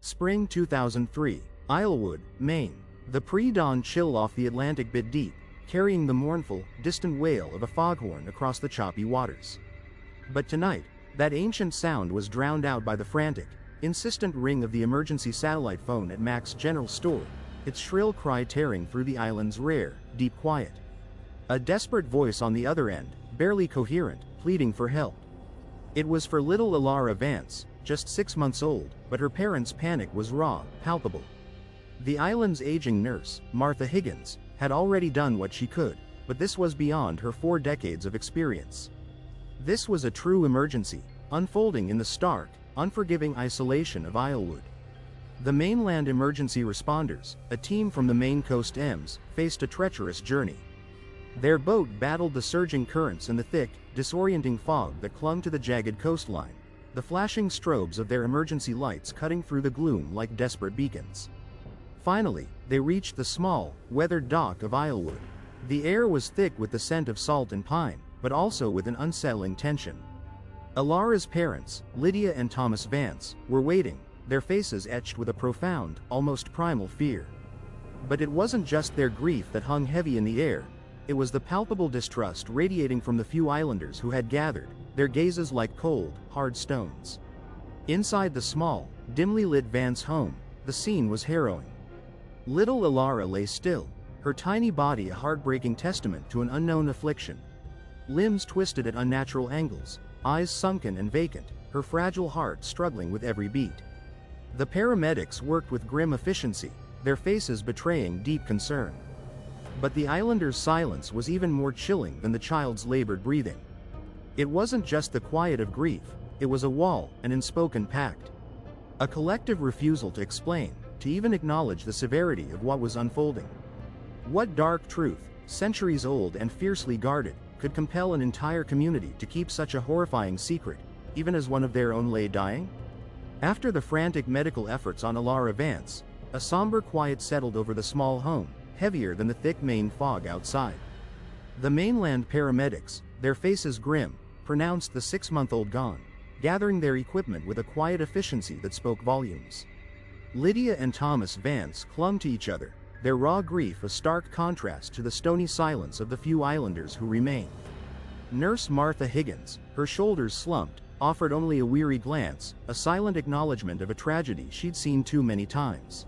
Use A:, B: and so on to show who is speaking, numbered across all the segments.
A: Spring 2003, Islewood, Maine. The pre-dawn chill off the Atlantic bit deep, carrying the mournful, distant wail of a foghorn across the choppy waters. But tonight, that ancient sound was drowned out by the frantic, insistent ring of the emergency satellite phone at Mac's general store, its shrill cry tearing through the island's rare, deep quiet. A desperate voice on the other end, barely coherent, pleading for help. It was for little Alara Vance, just 6 months old, but her parents' panic was raw, palpable. The island's aging nurse, Martha Higgins, had already done what she could, but this was beyond her 4 decades of experience. This was a true emergency, unfolding in the stark, unforgiving isolation of Islewood. The mainland emergency responders, a team from the Maine Coast Ems, faced a treacherous journey. Their boat battled the surging currents and the thick, disorienting fog that clung to the jagged coastline, the flashing strobes of their emergency lights cutting through the gloom like desperate beacons. Finally, they reached the small, weathered dock of Islewood. The air was thick with the scent of salt and pine, but also with an unsettling tension. Alara's parents, Lydia and Thomas Vance, were waiting, their faces etched with a profound, almost primal fear. But it wasn't just their grief that hung heavy in the air, it was the palpable distrust radiating from the few islanders who had gathered, their gazes like cold, hard stones. Inside the small, dimly lit Vance home, the scene was harrowing. Little Alara lay still, her tiny body a heartbreaking testament to an unknown affliction. Limbs twisted at unnatural angles, eyes sunken and vacant, her fragile heart struggling with every beat. The paramedics worked with grim efficiency, their faces betraying deep concern. But the islanders' silence was even more chilling than the child's labored breathing. It wasn't just the quiet of grief, it was a wall, an unspoken pact. A collective refusal to explain, to even acknowledge the severity of what was unfolding. What dark truth, centuries old and fiercely guarded, could compel an entire community to keep such a horrifying secret, even as one of their own lay dying? After the frantic medical efforts on Alara Vance, a somber quiet settled over the small home, heavier than the thick Maine fog outside. The mainland paramedics, their faces grim, pronounced the 6-month-old gone, gathering their equipment with a quiet efficiency that spoke volumes. Lydia and Thomas Vance clung to each other, their raw grief a stark contrast to the stony silence of the few islanders who remained. Nurse Martha Higgins, her shoulders slumped, offered only a weary glance, a silent acknowledgement of a tragedy she'd seen too many times.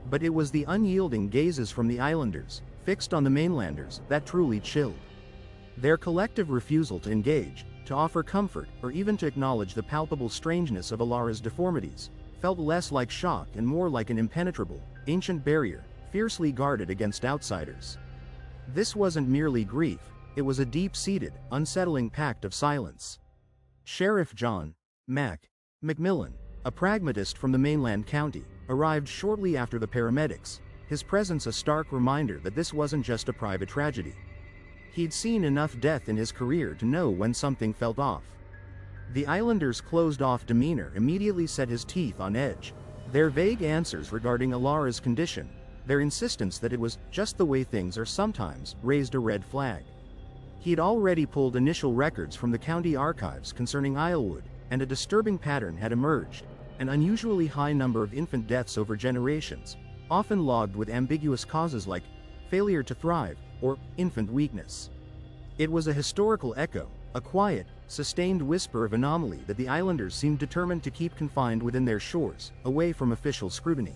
A: But it was the unyielding gazes from the islanders, fixed on the mainlanders, that truly chilled. Their collective refusal to engage, to offer comfort, or even to acknowledge the palpable strangeness of Alara's deformities, felt less like shock and more like an impenetrable, ancient barrier, fiercely guarded against outsiders. This wasn't merely grief, it was a deep-seated, unsettling pact of silence. Sheriff John Mac McMillan, a pragmatist from the mainland county, arrived shortly after the paramedics, his presence a stark reminder that this wasn't just a private tragedy. He'd seen enough death in his career to know when something felt off. The islanders' closed-off demeanor immediately set his teeth on edge. Their vague answers regarding Alara's condition, their insistence that it was just the way things are sometimes, raised a red flag. He'd already pulled initial records from the county archives concerning Islewood, and a disturbing pattern had emerged, an unusually high number of infant deaths over generations, often logged with ambiguous causes like failure to thrive or infant weakness. It was a historical echo, a quiet, sustained whisper of anomaly that the islanders seemed determined to keep confined within their shores, away from official scrutiny.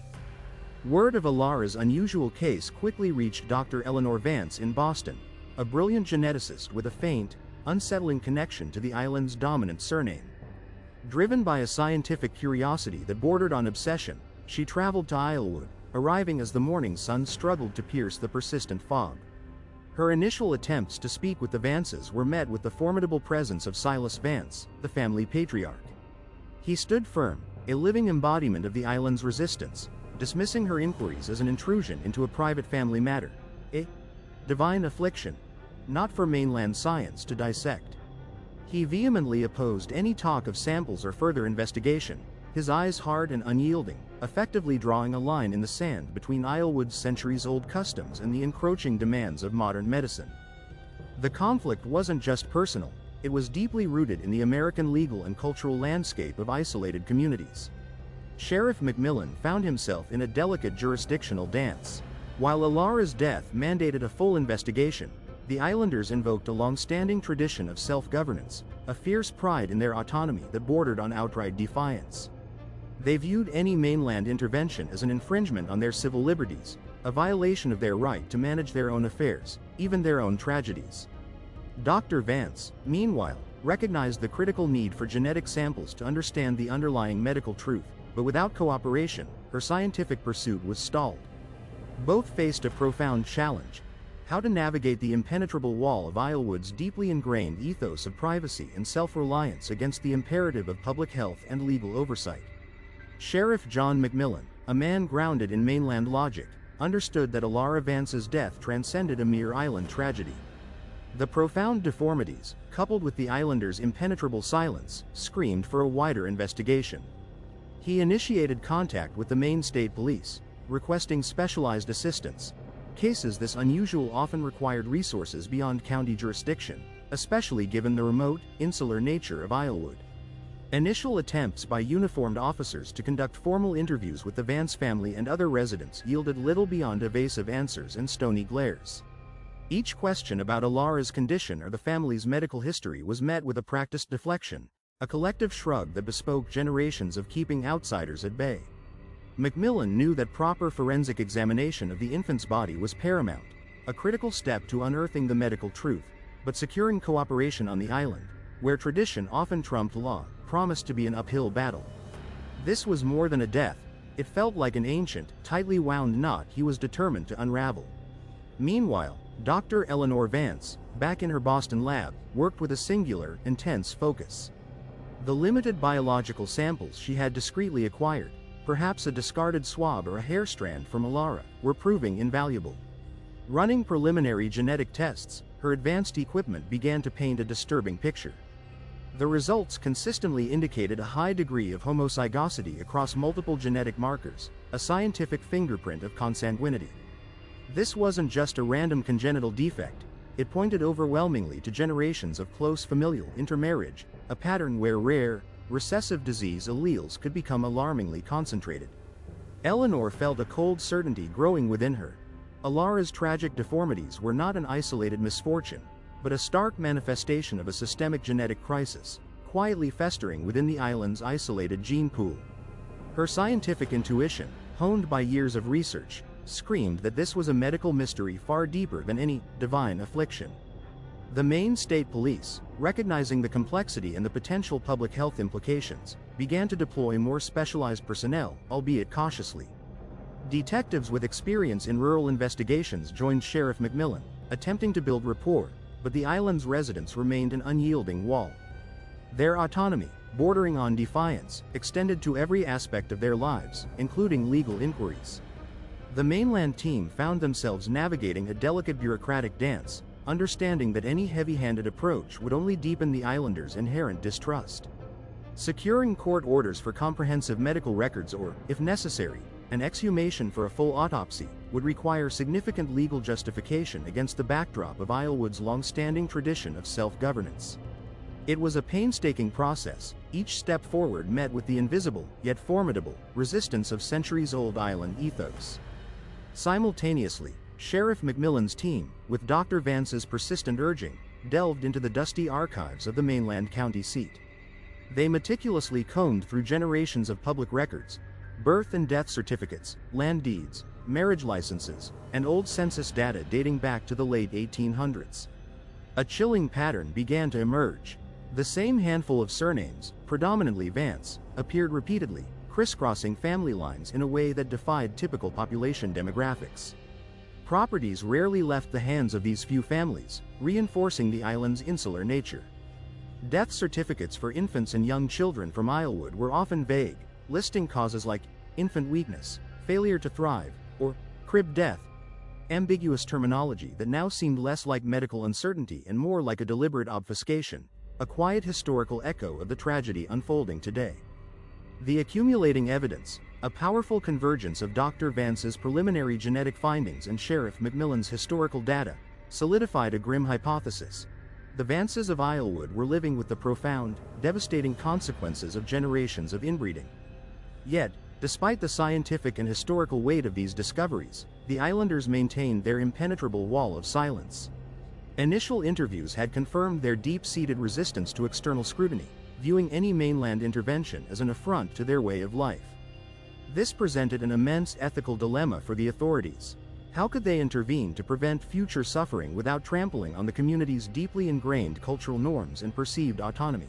A: Word of Alara's unusual case quickly reached Dr. Eleanor Vance in Boston, a brilliant geneticist with a faint, unsettling connection to the island's dominant surname. Driven by a scientific curiosity that bordered on obsession, she traveled to Islewood, arriving as the morning sun struggled to pierce the persistent fog. Her initial attempts to speak with the Vances were met with the formidable presence of Silas Vance, the family patriarch. He stood firm, a living embodiment of the island's resistance, dismissing her inquiries as an intrusion into a private family matter, a divine affliction, not for mainland science to dissect. He vehemently opposed any talk of samples or further investigation, his eyes hard and unyielding, effectively drawing a line in the sand between Islewood's centuries-old customs and the encroaching demands of modern medicine. The conflict wasn't just personal, it was deeply rooted in the American legal and cultural landscape of isolated communities. Sheriff McMillan found himself in a delicate jurisdictional dance. While Alara's death mandated a full investigation, the islanders invoked a long-standing tradition of self-governance, a fierce pride in their autonomy that bordered on outright defiance. They viewed any mainland intervention as an infringement on their civil liberties, a violation of their right to manage their own affairs, even their own tragedies. Dr. Vance, meanwhile, recognized the critical need for genetic samples to understand the underlying medical truth, but without cooperation, her scientific pursuit was stalled. Both faced a profound challenge: how to navigate the impenetrable wall of Islewood's deeply ingrained ethos of privacy and self-reliance against the imperative of public health and legal oversight. Sheriff John McMillan, a man grounded in mainland logic, understood that Alara Vance's death transcended a mere island tragedy. The profound deformities, coupled with the islanders' impenetrable silence, screamed for a wider investigation. He initiated contact with the Maine State Police, requesting specialized assistance. Cases this unusual often required resources beyond county jurisdiction, especially given the remote, insular nature of Islewood. Initial attempts by uniformed officers to conduct formal interviews with the Vance family and other residents yielded little beyond evasive answers and stony glares. Each question about Alara's condition or the family's medical history was met with a practiced deflection, a collective shrug that bespoke generations of keeping outsiders at bay. McMillan knew that proper forensic examination of the infant's body was paramount, a critical step to unearthing the medical truth, but securing cooperation on the island, where tradition often trumped law, promised to be an uphill battle. This was more than a death; it felt like an ancient, tightly wound knot he was determined to unravel. Meanwhile, Dr. Eleanor Vance, back in her Boston lab, worked with a singular, intense focus. The limited biological samples she had discreetly acquired, perhaps a discarded swab or a hair strand from Alara, were proving invaluable. Running preliminary genetic tests, her advanced equipment began to paint a disturbing picture. The results consistently indicated a high degree of homozygosity across multiple genetic markers, a scientific fingerprint of consanguinity. This wasn't just a random congenital defect; it pointed overwhelmingly to generations of close familial intermarriage, a pattern where rare, recessive disease alleles could become alarmingly concentrated. Eleanor felt a cold certainty growing within her. Alara's tragic deformities were not an isolated misfortune, but a stark manifestation of a systemic genetic crisis, quietly festering within the island's isolated gene pool. Her scientific intuition, honed by years of research, screamed that this was a medical mystery far deeper than any divine affliction. The Maine State Police, recognizing the complexity and the potential public health implications, began to deploy more specialized personnel, albeit cautiously. Detectives with experience in rural investigations joined Sheriff McMillan, attempting to build rapport, but the island's residents remained an unyielding wall. Their autonomy, bordering on defiance, extended to every aspect of their lives, including legal inquiries. The mainland team found themselves navigating a delicate bureaucratic dance, understanding that any heavy-handed approach would only deepen the islanders' inherent distrust. Securing court orders for comprehensive medical records or, if necessary, an exhumation for a full autopsy, would require significant legal justification against the backdrop of Islewood's long-standing tradition of self-governance. It was a painstaking process, each step forward met with the invisible, yet formidable, resistance of centuries-old island ethos. Simultaneously, Sheriff McMillan's team, with Dr. Vance's persistent urging, delved into the dusty archives of the mainland county seat. They meticulously combed through generations of public records, birth and death certificates, land deeds, marriage licenses, and old census data dating back to the late 1800s. A chilling pattern began to emerge. The same handful of surnames, predominantly Vance, appeared repeatedly, crisscrossing family lines in a way that defied typical population demographics. Properties rarely left the hands of these few families, reinforcing the island's insular nature. Death certificates for infants and young children from Islewood were often vague, listing causes like infant weakness, failure to thrive, or crib death, ambiguous terminology that now seemed less like medical uncertainty and more like a deliberate obfuscation, a quiet historical echo of the tragedy unfolding today. The accumulating evidence, a powerful convergence of Dr. Vance's preliminary genetic findings and Sheriff McMillan's historical data, solidified a grim hypothesis. The Vances of Islewood were living with the profound, devastating consequences of generations of inbreeding. Yet, Despite the scientific and historical weight of these discoveries, the islanders maintained their impenetrable wall of silence. Initial interviews had confirmed their deep-seated resistance to external scrutiny, viewing any mainland intervention as an affront to their way of life. This presented an immense ethical dilemma for the authorities. How could they intervene to prevent future suffering without trampling on the community's deeply ingrained cultural norms and perceived autonomy?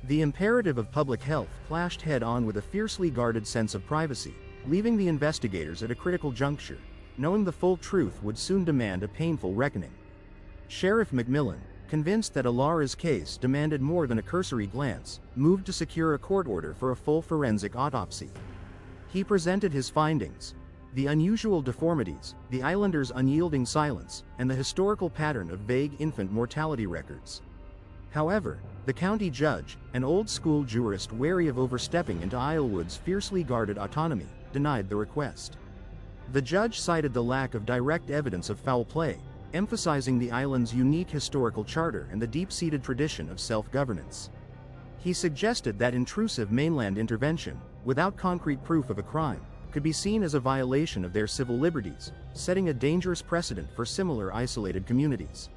A: The imperative of public health clashed head-on with a fiercely guarded sense of privacy, leaving the investigators at a critical juncture, knowing the full truth would soon demand a painful reckoning. Sheriff McMillan, convinced that Alara's case demanded more than a cursory glance, moved to secure a court order for a full forensic autopsy. He presented his findings: the unusual deformities, the islanders' unyielding silence, and the historical pattern of vague infant mortality records. However, the county judge, an old-school jurist wary of overstepping into Islewood's fiercely guarded autonomy, denied the request. The judge cited the lack of direct evidence of foul play, emphasizing the island's unique historical charter and the deep-seated tradition of self-governance. He suggested that intrusive mainland intervention, without concrete proof of a crime, could be seen as a violation of their civil liberties, setting a dangerous precedent for similar isolated communities.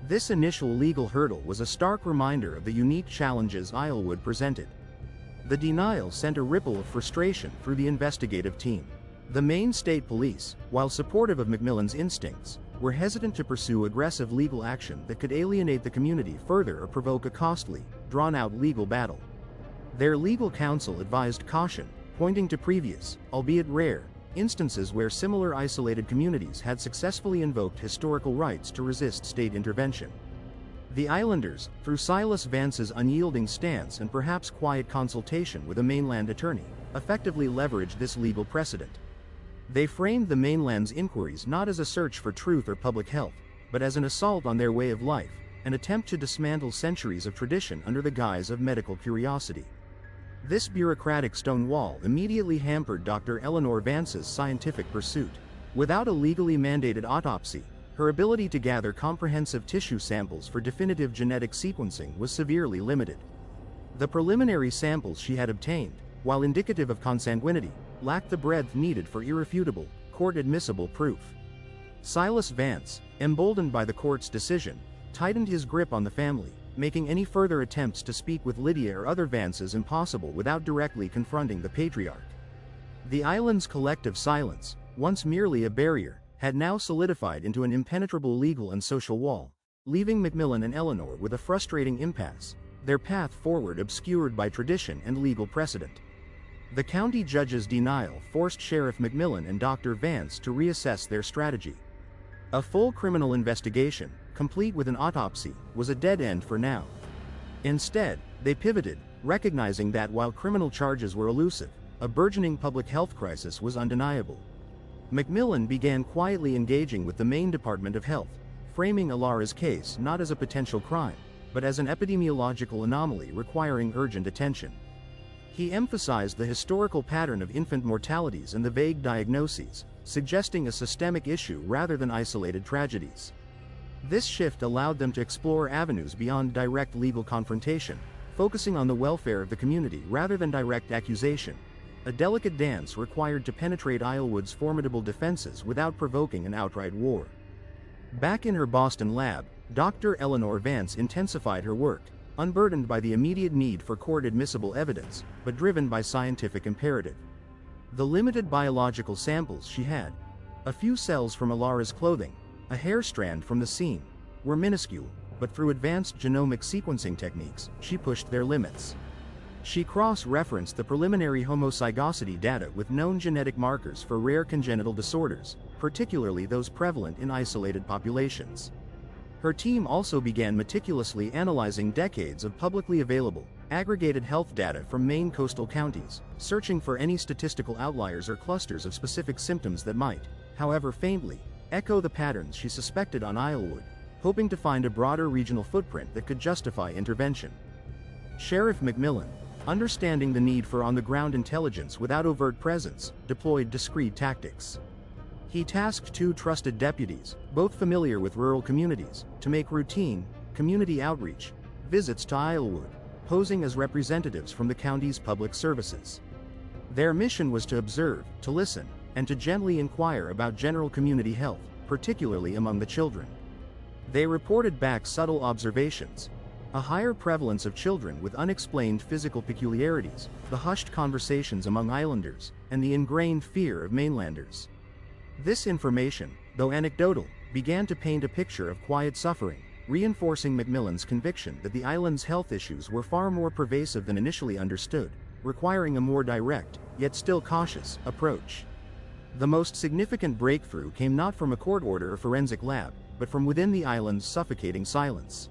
A: This initial legal hurdle was a stark reminder of the unique challenges Islewood presented. The denial sent a ripple of frustration through the investigative team. The Maine State Police, while supportive of McMillan's instincts, were hesitant to pursue aggressive legal action that could alienate the community further or provoke a costly, drawn-out legal battle. Their legal counsel advised caution, pointing to previous, albeit rare, instances where similar isolated communities had successfully invoked historical rights to resist state intervention. The islanders, through Silas Vance's unyielding stance and perhaps quiet consultation with a mainland attorney, effectively leveraged this legal precedent. They framed the mainland's inquiries not as a search for truth or public health, but as an assault on their way of life, an attempt to dismantle centuries of tradition under the guise of medical curiosity. This bureaucratic stone wall immediately hampered Dr. Eleanor Vance's scientific pursuit. Without a legally mandated autopsy, her ability to gather comprehensive tissue samples for definitive genetic sequencing was severely limited. The preliminary samples she had obtained, while indicative of consanguinity, lacked the breadth needed for irrefutable, court-admissible proof. Silas Vance, emboldened by the court's decision, tightened his grip on the family, making any further attempts to speak with Lydia or other Vances impossible without directly confronting the patriarch. The island's collective silence, once merely a barrier, had now solidified into an impenetrable legal and social wall, leaving McMillan and Eleanor with a frustrating impasse, their path forward obscured by tradition and legal precedent. The county judge's denial forced Sheriff McMillan and Dr. Vance to reassess their strategy. A full criminal investigation, complete with an autopsy, was a dead end for now. Instead, they pivoted, recognizing that while criminal charges were elusive, a burgeoning public health crisis was undeniable. McMillan began quietly engaging with the Maine Department of Health, framing Alara's case not as a potential crime, but as an epidemiological anomaly requiring urgent attention. He emphasized the historical pattern of infant mortalities and the vague diagnoses, suggesting a systemic issue rather than isolated tragedies. This shift allowed them to explore avenues beyond direct legal confrontation, focusing on the welfare of the community rather than direct accusation, a delicate dance required to penetrate Islewood's formidable defenses without provoking an outright war. Back in her Boston lab, Dr. Eleanor Vance intensified her work, unburdened by the immediate need for court-admissible evidence, but driven by scientific imperative. The limited biological samples she had, a few cells from Alara's clothing, a hair strand from the scene, were minuscule, but through advanced genomic sequencing techniques, she pushed their limits. She cross-referenced the preliminary homozygosity data with known genetic markers for rare congenital disorders, particularly those prevalent in isolated populations. Her team also began meticulously analyzing decades of publicly available, aggregated health data from Maine coastal counties, searching for any statistical outliers or clusters of specific symptoms that might, however faintly, echo the patterns she suspected on Islewood, hoping to find a broader regional footprint that could justify intervention. Sheriff McMillan, understanding the need for on-the-ground intelligence without overt presence, deployed discreet tactics. He tasked two trusted deputies, both familiar with rural communities, to make routine, community outreach visits to Islewood, posing as representatives from the county's public services. Their mission was to observe, to listen, and to gently inquire about general community health, particularly among the children. They reported back subtle observations: a higher prevalence of children with unexplained physical peculiarities, the hushed conversations among islanders, and the ingrained fear of mainlanders. This information, though anecdotal, began to paint a picture of quiet suffering, reinforcing Macmillan's conviction that the island's health issues were far more pervasive than initially understood, requiring a more direct, yet still cautious, approach. The most significant breakthrough came not from a court order or forensic lab, but from within the island's suffocating silence.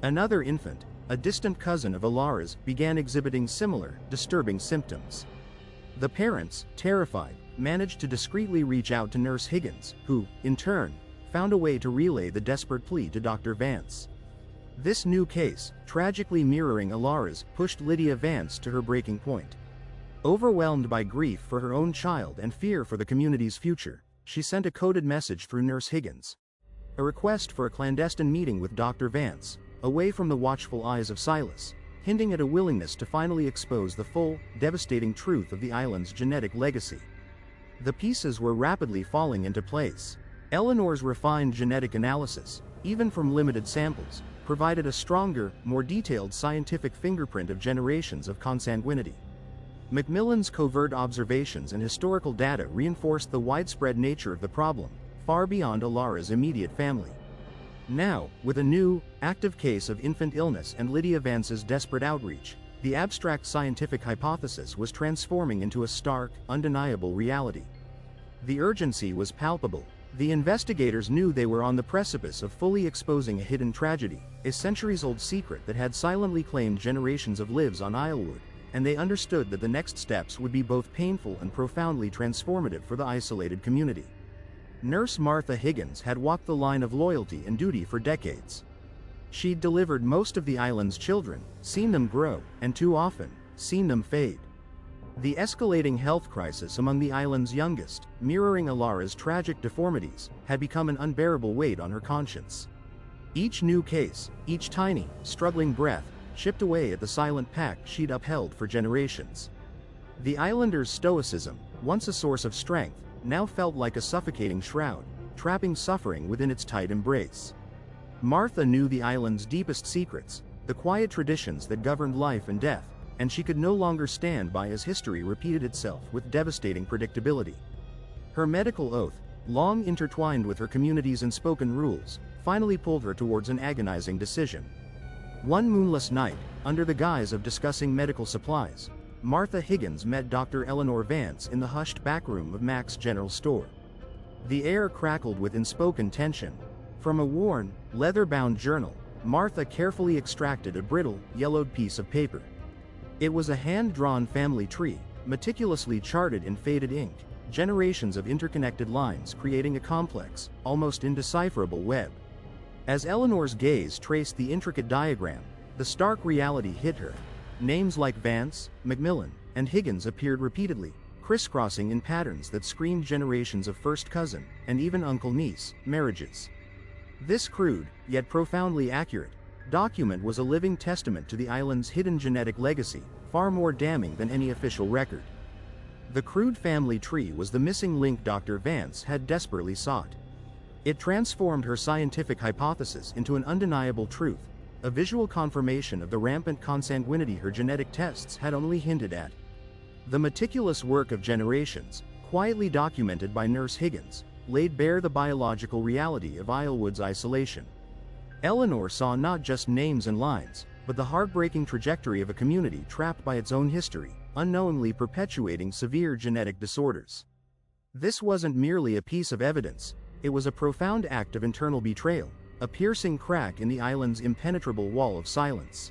A: Another infant, a distant cousin of Alara's, began exhibiting similar, disturbing symptoms. The parents, terrified, managed to discreetly reach out to Nurse Higgins, who, in turn, found a way to relay the desperate plea to Dr. Vance. This new case, tragically mirroring Alara's, pushed Lydia Vance to her breaking point. Overwhelmed by grief for her own child and fear for the community's future, she sent a coded message through Nurse Higgins. A request for a clandestine meeting with Dr. Vance, away from the watchful eyes of Silas, hinting at a willingness to finally expose the full, devastating truth of the island's genetic legacy. The pieces were rapidly falling into place. Eleanor's refined genetic analysis, even from limited samples, provided a stronger, more detailed scientific fingerprint of generations of consanguinity. Macmillan's covert observations and historical data reinforced the widespread nature of the problem, far beyond Alara's immediate family. Now, with a new, active case of infant illness and Lydia Vance's desperate outreach, the abstract scientific hypothesis was transforming into a stark, undeniable reality. The urgency was palpable. The investigators knew they were on the precipice of fully exposing a hidden tragedy, a centuries-old secret that had silently claimed generations of lives on Islewood, and they understood that the next steps would be both painful and profoundly transformative for the isolated community. Nurse Martha Higgins had walked the line of loyalty and duty for decades. She'd delivered most of the island's children, seen them grow, and too often, seen them fade. The escalating health crisis among the island's youngest, mirroring Alara's tragic deformities, had become an unbearable weight on her conscience. Each new case, each tiny, struggling breath, chipped away at the silent pact she'd upheld for generations. The islanders' stoicism, once a source of strength, now felt like a suffocating shroud, trapping suffering within its tight embrace. Martha knew the island's deepest secrets, the quiet traditions that governed life and death, and she could no longer stand by as history repeated itself with devastating predictability. Her medical oath, long intertwined with her community's unspoken rules, finally pulled her towards an agonizing decision. One moonless night, under the guise of discussing medical supplies, Martha Higgins met Dr. Eleanor Vance in the hushed backroom of Mac's General Store. The air crackled with unspoken tension. From a worn, leather-bound journal, Martha carefully extracted a brittle, yellowed piece of paper. It was a hand-drawn family tree, meticulously charted in faded ink, generations of interconnected lines creating a complex, almost indecipherable web. As Eleanor's gaze traced the intricate diagram, the stark reality hit her. Names like Vance, Macmillan, and Higgins appeared repeatedly, crisscrossing in patterns that screamed generations of first cousin, and even uncle-niece, marriages. This crude, yet profoundly accurate, document was a living testament to the island's hidden genetic legacy, far more damning than any official record. The crude family tree was the missing link Dr. Vance had desperately sought. It transformed her scientific hypothesis into an undeniable truth, a visual confirmation of the rampant consanguinity her genetic tests had only hinted at. The meticulous work of generations, quietly documented by Nurse Higgins, laid bare the biological reality of Islewood's isolation. Eleanor saw not just names and lines, but the heartbreaking trajectory of a community trapped by its own history, unknowingly perpetuating severe genetic disorders. This wasn't merely a piece of evidence, it was a profound act of internal betrayal, a piercing crack in the island's impenetrable wall of silence.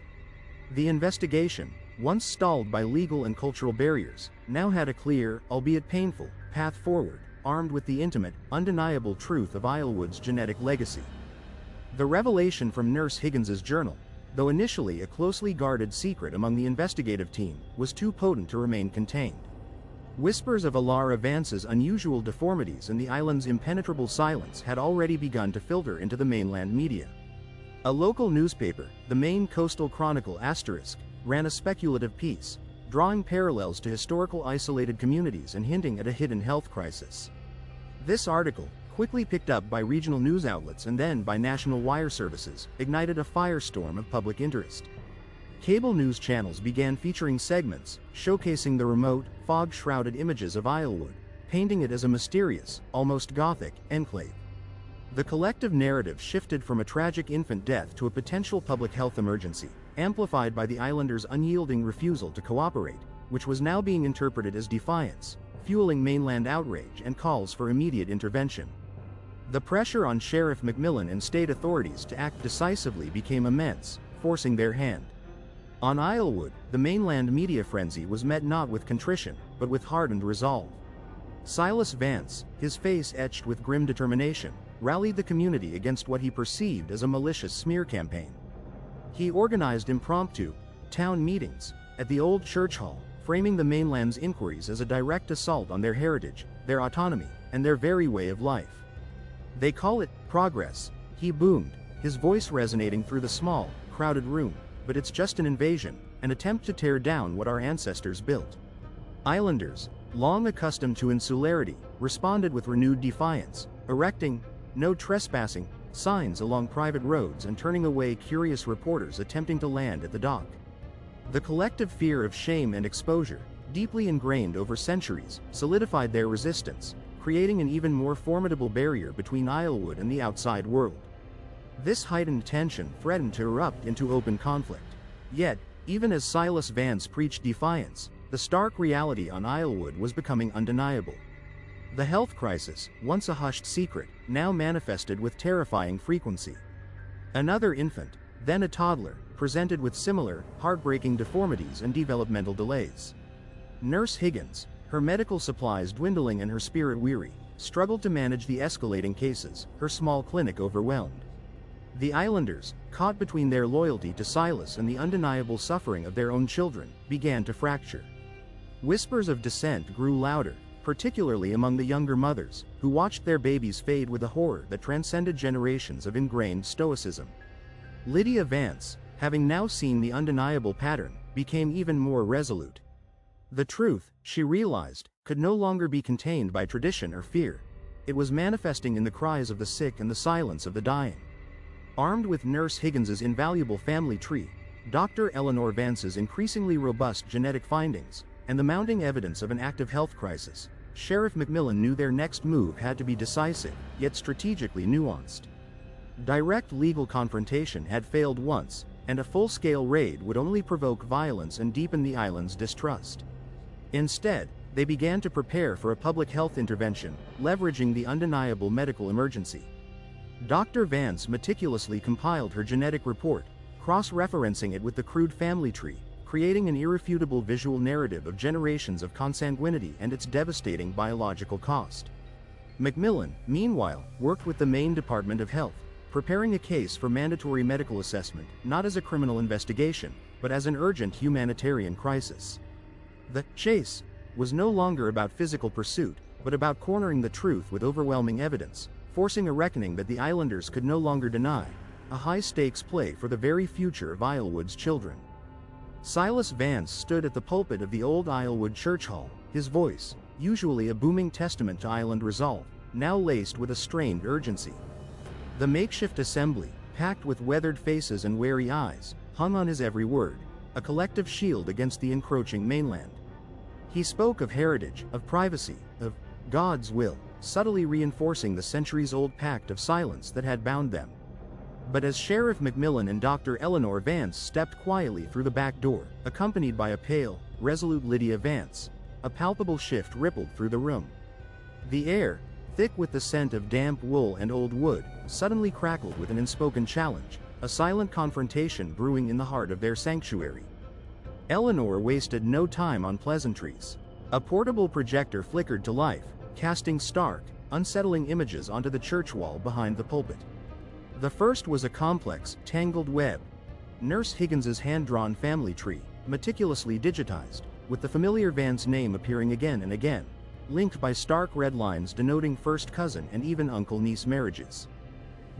A: The investigation, once stalled by legal and cultural barriers, now had a clear, albeit painful, path forward, armed with the intimate, undeniable truth of Islewood's genetic legacy. The revelation from Nurse Higgins's journal, though initially a closely guarded secret among the investigative team, was too potent to remain contained. Whispers of Alara Vance's unusual deformities and the island's impenetrable silence had already begun to filter into the mainland media. A local newspaper, the Maine Coastal Chronicle **, ran a speculative piece, drawing parallels to historical isolated communities and hinting at a hidden health crisis. This article, quickly picked up by regional news outlets and then by national wire services, ignited a firestorm of public interest. Cable news channels began featuring segments showcasing the remote, fog-shrouded images of Islewood, painting it as a mysterious, almost gothic, enclave. The collective narrative shifted from a tragic infant death to a potential public health emergency, amplified by the islanders' unyielding refusal to cooperate, which was now being interpreted as defiance, fueling mainland outrage and calls for immediate intervention. The pressure on Sheriff McMillan and state authorities to act decisively became immense, forcing their hand. On Islewood, the mainland media frenzy was met not with contrition, but with hardened resolve. Silas Vance, his face etched with grim determination, rallied the community against what he perceived as a malicious smear campaign. He organized impromptu town meetings at the old church hall, framing the mainland's inquiries as a direct assault on their heritage, their autonomy, and their very way of life. "They call it progress," he boomed, his voice resonating through the small, crowded room, "but it's just an invasion, an attempt to tear down what our ancestors built." Islanders, long accustomed to insularity, responded with renewed defiance, erecting "no trespassing" signs along private roads and turning away curious reporters attempting to land at the dock. The collective fear of shame and exposure, deeply ingrained over centuries, solidified their resistance, creating an even more formidable barrier between Islewood and the outside world. This heightened tension threatened to erupt into open conflict. Yet, even as Silas Vance preached defiance, the stark reality on Islewood was becoming undeniable. The health crisis, once a hushed secret, now manifested with terrifying frequency. Another infant, then a toddler, presented with similar, heartbreaking deformities and developmental delays. Nurse Higgins, her medical supplies dwindling and her spirit weary, struggled to manage the escalating cases, her small clinic overwhelmed. The islanders, caught between their loyalty to Silas and the undeniable suffering of their own children, began to fracture. Whispers of dissent grew louder, particularly among the younger mothers, who watched their babies fade with a horror that transcended generations of ingrained stoicism. Lydia Vance, having now seen the undeniable pattern, became even more resolute. The truth, she realized, could no longer be contained by tradition or fear. It was manifesting in the cries of the sick and the silence of the dying. Armed with Nurse Higgins's invaluable family tree, Dr. Eleanor Vance's increasingly robust genetic findings, and the mounting evidence of an active health crisis, Sheriff McMillan knew their next move had to be decisive, yet strategically nuanced. Direct legal confrontation had failed once, and a full-scale raid would only provoke violence and deepen the island's distrust. Instead, they began to prepare for a public health intervention, leveraging the undeniable medical emergency. Dr. Vance meticulously compiled her genetic report, cross-referencing it with the crude family tree, creating an irrefutable visual narrative of generations of consanguinity and its devastating biological cost. McMillan, meanwhile, worked with the Maine Department of Health, preparing a case for mandatory medical assessment, not as a criminal investigation, but as an urgent humanitarian crisis. The chase was no longer about physical pursuit, but about cornering the truth with overwhelming evidence, forcing a reckoning that the islanders could no longer deny, a high-stakes play for the very future of Islewood's children. Silas Vance stood at the pulpit of the old Islewood Church Hall, his voice, usually a booming testament to island resolve, now laced with a strained urgency. The makeshift assembly, packed with weathered faces and wary eyes, hung on his every word, a collective shield against the encroaching mainland. He spoke of heritage, of privacy, of God's will, subtly reinforcing the centuries-old pact of silence that had bound them. But as Sheriff McMillan and Dr. Eleanor Vance stepped quietly through the back door, accompanied by a pale, resolute Lydia Vance, a palpable shift rippled through the room. The air, thick with the scent of damp wool and old wood, suddenly crackled with an unspoken challenge, a silent confrontation brewing in the heart of their sanctuary. Eleanor wasted no time on pleasantries. A portable projector flickered to life, casting stark, unsettling images onto the church wall behind the pulpit. The first was a complex, tangled web. Nurse Higgins's hand-drawn family tree, meticulously digitized, with the familiar Vance name appearing again and again, linked by stark red lines denoting first cousin and even uncle-niece marriages.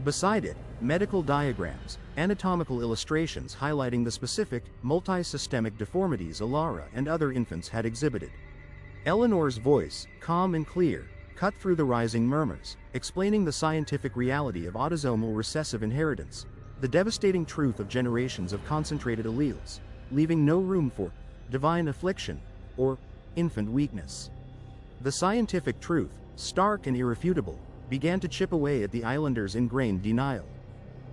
A: Beside it, medical diagrams, anatomical illustrations highlighting the specific, multi-systemic deformities Alara and other infants had exhibited. Eleanor's voice, calm and clear, cut through the rising murmurs, explaining the scientific reality of autosomal recessive inheritance, the devastating truth of generations of concentrated alleles, leaving no room for divine affliction or infant weakness. The scientific truth, stark and irrefutable, began to chip away at the islanders' ingrained denial.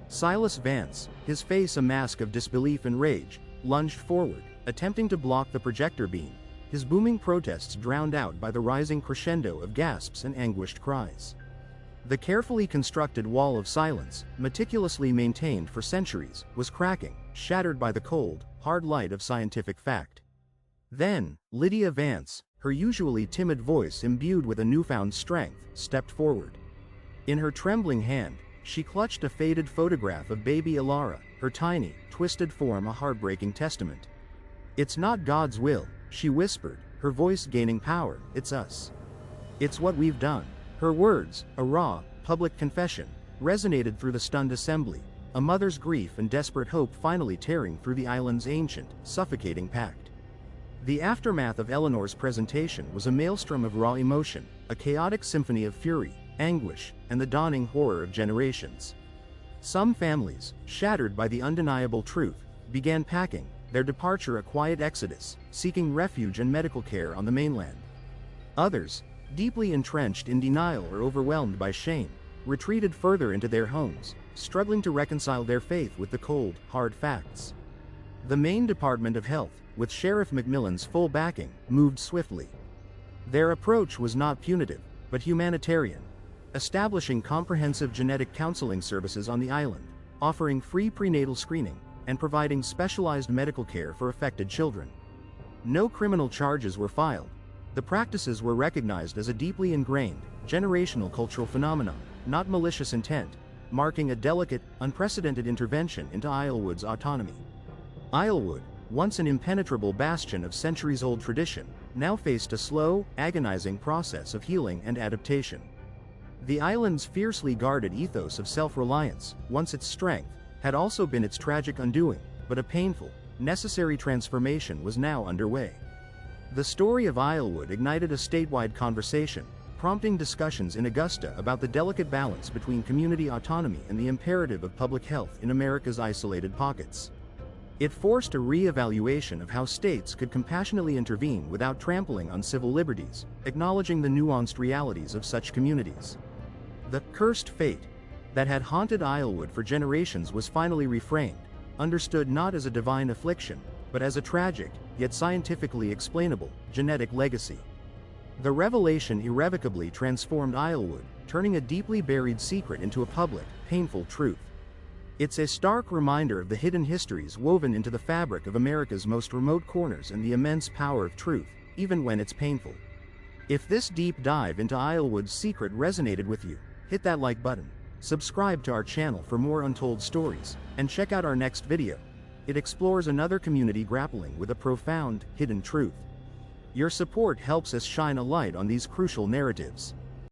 A: Silas Vance, his face a mask of disbelief and rage, lunged forward, attempting to block the projector beam, his booming protests drowned out by the rising crescendo of gasps and anguished cries. The carefully constructed wall of silence, meticulously maintained for centuries, was cracking, shattered by the cold, hard light of scientific fact. Then, Lydia Vance, her usually timid voice imbued with a newfound strength, stepped forward. In her trembling hand, she clutched a faded photograph of baby Alara, her tiny, twisted form a heartbreaking testament. "It's not God's will," she whispered, her voice gaining power, "it's us. It's what we've done." Her words, a raw, public confession, resonated through the stunned assembly, a mother's grief and desperate hope finally tearing through the island's ancient, suffocating pact. The aftermath of Eleanor's presentation was a maelstrom of raw emotion, a chaotic symphony of fury, anguish, and the dawning horror of generations. Some families, shattered by the undeniable truth, began packing, their departure a quiet exodus, seeking refuge and medical care on the mainland. Others, deeply entrenched in denial or overwhelmed by shame, retreated further into their homes, struggling to reconcile their faith with the cold, hard facts. The Maine Department of Health, with Sheriff McMillan's full backing, moved swiftly. Their approach was not punitive, but humanitarian, establishing comprehensive genetic counseling services on the island, offering free prenatal screening, and providing specialized medical care for affected children. No criminal charges were filed. The practices were recognized as a deeply ingrained, generational cultural phenomenon, not malicious intent, marking a delicate, unprecedented intervention into Islewood's autonomy. Islewood, once an impenetrable bastion of centuries-old tradition, now faced a slow, agonizing process of healing and adaptation. The island's fiercely guarded ethos of self-reliance, once its strength, had also been its tragic undoing, but a painful, necessary transformation was now underway. The story of Islewood ignited a statewide conversation, prompting discussions in Augusta about the delicate balance between community autonomy and the imperative of public health in America's isolated pockets. It forced a re-evaluation of how states could compassionately intervene without trampling on civil liberties, acknowledging the nuanced realities of such communities. The cursed fate that had haunted Islewood for generations was finally reframed, understood not as a divine affliction, but as a tragic, yet scientifically explainable, genetic legacy. The revelation irrevocably transformed Islewood, turning a deeply buried secret into a public, painful truth. It's a stark reminder of the hidden histories woven into the fabric of America's most remote corners and the immense power of truth, even when it's painful. If this deep dive into Islewood's secret resonated with you, hit that like button, subscribe to our channel for more untold stories, and check out our next video. It explores another community grappling with a profound, hidden truth. Your support helps us shine a light on these crucial narratives.